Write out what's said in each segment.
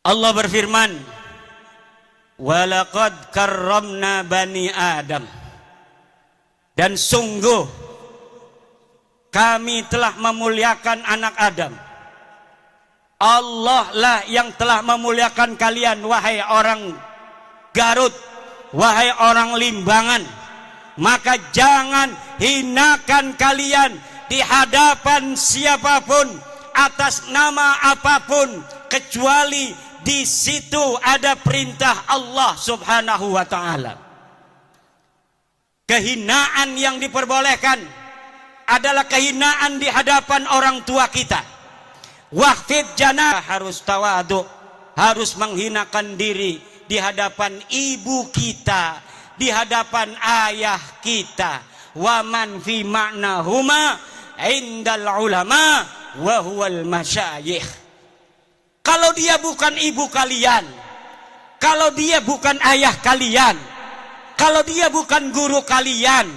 Allah berfirman, walaqad karramna bani Adam, dan sungguh kami telah memuliakan anak Adam. Allah lah yang telah memuliakan kalian, wahai orang Garut, wahai orang Limbangan. Maka jangan hinakan kalian di hadapan siapapun atas nama apapun, kecuali di situ ada perintah Allah Subhanahu wa taala. Kehinaan yang diperbolehkan adalah kehinaan di hadapan orang tua kita. Waqfid janah, harus tawadu, harus menghinakan diri di hadapan ibu kita, di hadapan ayah kita. Wa man fi ma'nahuma indal ulama wa huwal masyayikh. Kalau dia bukan ibu kalian, kalau dia bukan ayah kalian, kalau dia bukan guru kalian,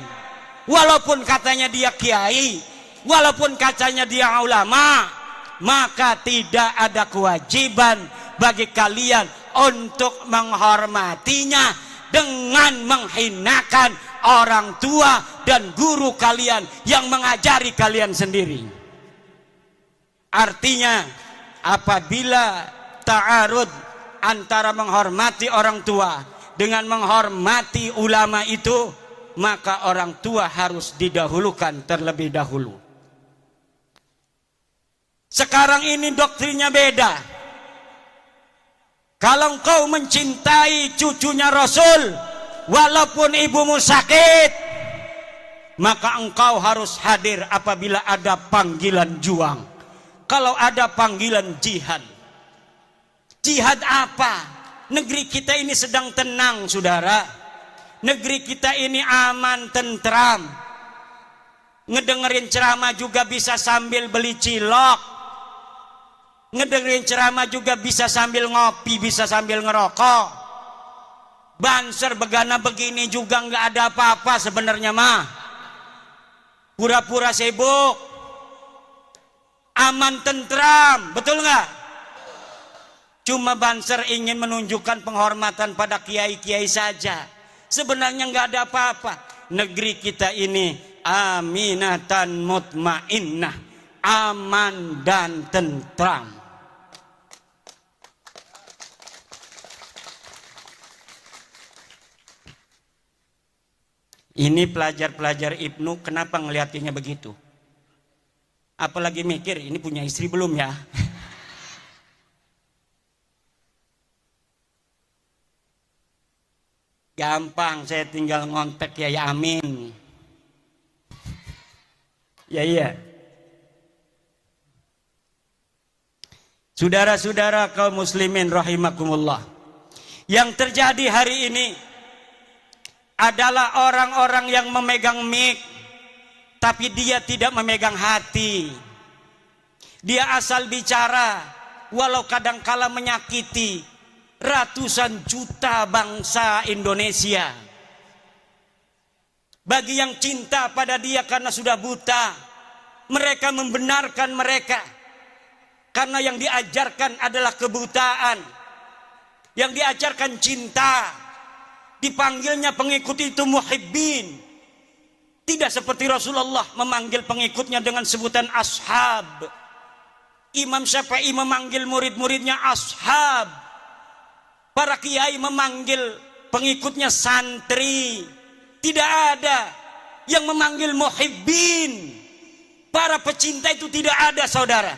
walaupun katanya dia kiai, walaupun katanya dia ulama, maka tidak ada kewajiban bagi kalian untuk menghormatinya dengan menghinakan orang tua dan guru kalian yang mengajari kalian sendiri. Artinya, apabila ta'arud antara menghormati orang tua dengan menghormati ulama itu, maka orang tua harus didahulukan terlebih dahulu. Sekarang ini doktrinnya beda. Kalau engkau mencintai cucunya Rasul, walaupun ibumu sakit, maka engkau harus hadir apabila ada panggilan juang. Kalau ada panggilan jihad. Jihad apa? Negeri kita ini sedang tenang, saudara. Negeri kita ini aman, tentram. Ngedengerin ceramah juga bisa sambil beli cilok. Ngedengerin ceramah juga bisa sambil ngopi, bisa sambil ngerokok. Banser begana begini juga nggak ada apa-apa sebenarnya mah. Pura-pura sibuk. Aman tentram, betul nggak? Cuma Banser ingin menunjukkan penghormatan pada kiai-kiai saja. Sebenarnya nggak ada apa-apa. Negeri kita ini aminatan mutmainnah, aman dan tentram. Ini pelajar-pelajar Ibnu kenapa ngeliatinya begitu? Apalagi mikir ini punya istri belum ya? Gampang, saya tinggal ngontek ya Amin. Ya iya. Saudara-saudara kaum muslimin rahimakumullah. Yang terjadi hari ini adalah orang-orang yang memegang mic, tapi dia tidak memegang hati. Dia asal bicara, walau kadangkala menyakiti ratusan juta bangsa Indonesia. Bagi yang cinta pada dia karena sudah buta, mereka membenarkan mereka. Karena yang diajarkan adalah kebutaan. Yang diajarkan cinta. Dipanggilnya pengikut itu muhibbin. Tidak seperti Rasulullah memanggil pengikutnya dengan sebutan ashab. Imam Syafi'i memanggil murid-muridnya ashab. Para kiai memanggil pengikutnya santri. Tidak ada yang memanggil muhibbin. Para pecinta itu tidak ada, saudara.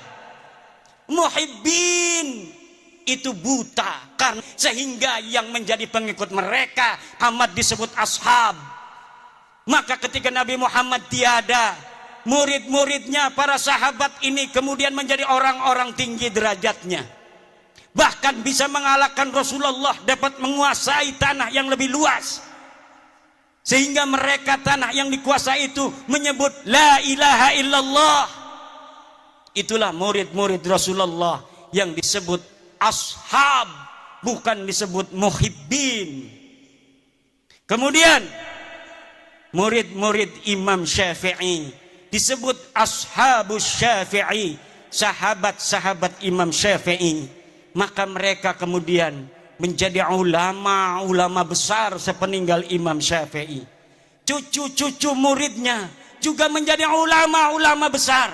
Muhibbin itu buta, karena sehingga yang menjadi pengikut mereka amat disebut ashab. Maka ketika Nabi Muhammad tiada, murid-muridnya para sahabat ini kemudian menjadi orang-orang tinggi derajatnya, bahkan bisa mengalahkan Rasulullah, dapat menguasai tanah yang lebih luas, sehingga mereka tanah yang dikuasai itu menyebut la ilaha illallah. Itulah murid-murid Rasulullah yang disebut ashab, bukan disebut muhibbin. Kemudian murid-murid Imam Syafi'i disebut ashabus Syafi'i, sahabat-sahabat Imam Syafi'i. maka mereka kemudian menjadi ulama-ulama besar sepeninggal Imam Syafi'i. Cucu-cucu muridnya juga menjadi ulama-ulama besar.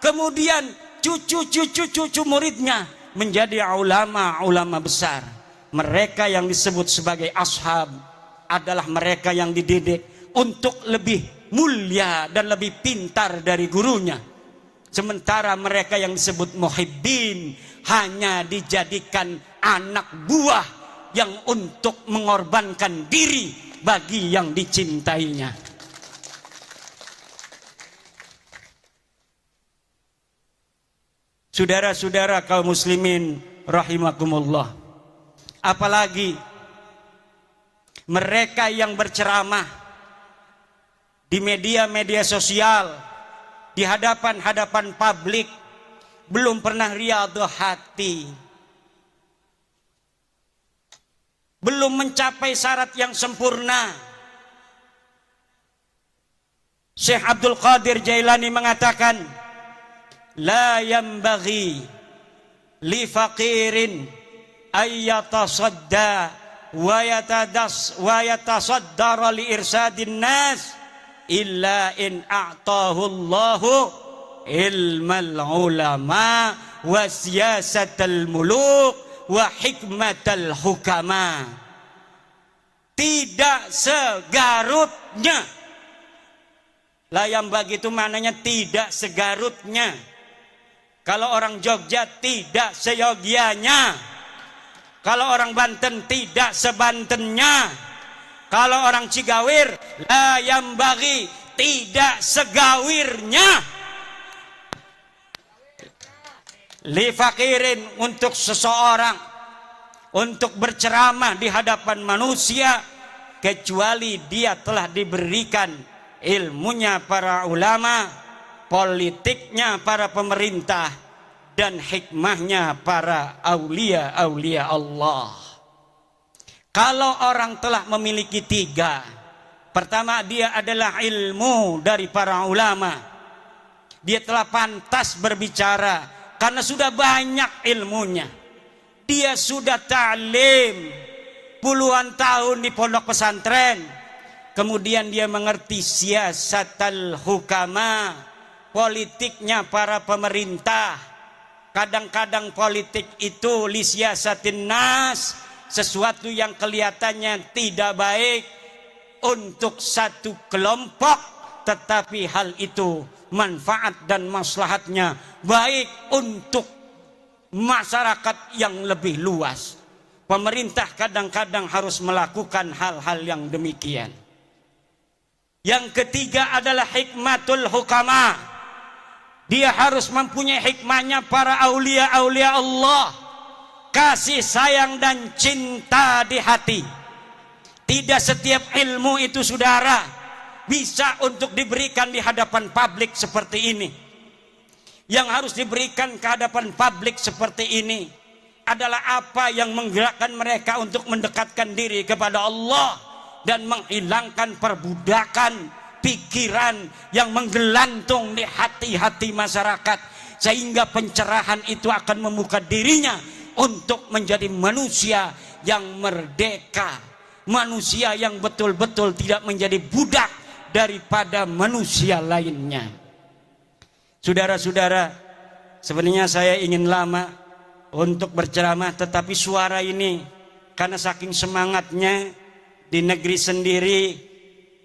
Kemudian cucu muridnya menjadi ulama-ulama besar. Mereka yang disebut sebagai ashab adalah mereka yang dididik untuk lebih mulia dan lebih pintar dari gurunya. Sementara mereka yang disebut muhibbin hanya dijadikan anak buah yang untuk mengorbankan diri bagi yang dicintainya. Saudara-saudara kaum muslimin rahimakumullah, apalagi mereka yang berceramah di media-media sosial, di hadapan publik, belum pernah riyadhah hati, belum mencapai syarat yang sempurna. Syekh Abdul Qadir Jailani mengatakan, la yambaghi li faqirin ayyatasadda wa yatasaddara li irsadin nas illa in a'tahu Allahu ilmal ulama wa siyasatal muluk wa hikmatal hukama. Tidak segarutnya. Layam bagi itu maknanya tidak segarutnya. Kalau orang Jogja tidak seyogianya. Kalau orang Banten tidak sebantennya. Kalau orang Cigawir layam bagi tidak segawirnya. Li fakirin, untuk seseorang untuk berceramah di hadapan manusia kecuali dia telah diberikan ilmunya para ulama, politiknya para pemerintah, dan hikmahnya para aulia-aulia Allah. Kalau orang telah memiliki tiga, pertama dia adalah ilmu dari para ulama, dia telah pantas berbicara karena sudah banyak ilmunya. Dia sudah ta'lim puluhan tahun di pondok pesantren. Kemudian dia mengerti siyasatal hukama, politiknya para pemerintah. Kadang-kadang politik itu li siyasatin nas, sesuatu yang kelihatannya tidak baik untuk satu kelompok, tetapi hal itu manfaat dan maslahatnya baik untuk masyarakat yang lebih luas. Pemerintah kadang-kadang harus melakukan hal-hal yang demikian. Yang ketiga adalah hikmatul hukama. Dia harus mempunyai hikmahnya para aulia-aulia Allah, kasih sayang dan cinta di hati. Tidak setiap ilmu itu saudara bisa untuk diberikan di hadapan publik seperti ini. Yang harus diberikan ke hadapan publik seperti ini adalah apa yang menggerakkan mereka untuk mendekatkan diri kepada Allah dan menghilangkan perbudakan pikiran yang menggelantung di hati-hati masyarakat, sehingga pencerahan itu akan membuka dirinya untuk menjadi manusia yang merdeka, manusia yang betul-betul tidak menjadi budak daripada manusia lainnya. Saudara-saudara, sebenarnya saya ingin lama untuk berceramah, tetapi suara ini karena saking semangatnya di negeri sendiri,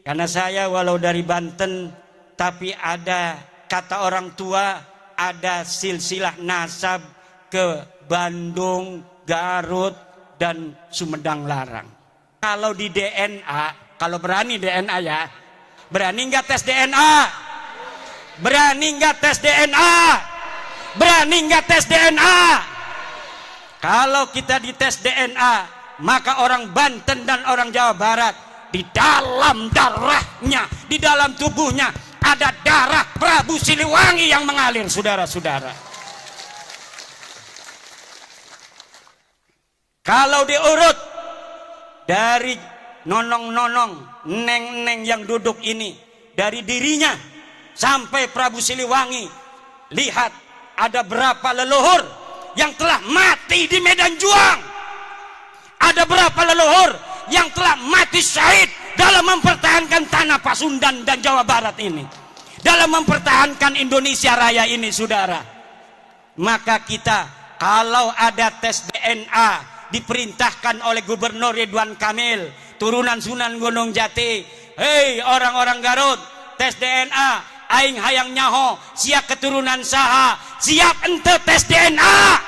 karena saya walau dari Banten tapi ada kata orang tua, ada silsilah nasab ke Bandung, Garut, dan Sumedang Larang. Kalau di DNA, kalau berani DNA ya, berani nggak tes DNA? Berani nggak tes DNA? Berani nggak tes DNA? Kalau kita dites DNA, maka orang Banten dan orang Jawa Barat, di dalam darahnya, di dalam tubuhnya ada darah Prabu Siliwangi yang mengalir, saudara-saudara. Kalau diurut dari nonong-nonong, neng-neng yang duduk ini, dari dirinya sampai Prabu Siliwangi, lihat ada berapa leluhur yang telah mati di medan juang? Ada berapa leluhur yang telah mati syahid dalam mempertahankan tanah Pasundan dan Jawa Barat ini, dalam mempertahankan Indonesia Raya ini, saudara? Maka kita, kalau ada tes DNA diperintahkan oleh Gubernur Ridwan Kamil, turunan Sunan Gunung Jati, hei orang-orang Garut, tes DNA, aing hayang nyaho siap keturunan saha, siap ente tes DNA.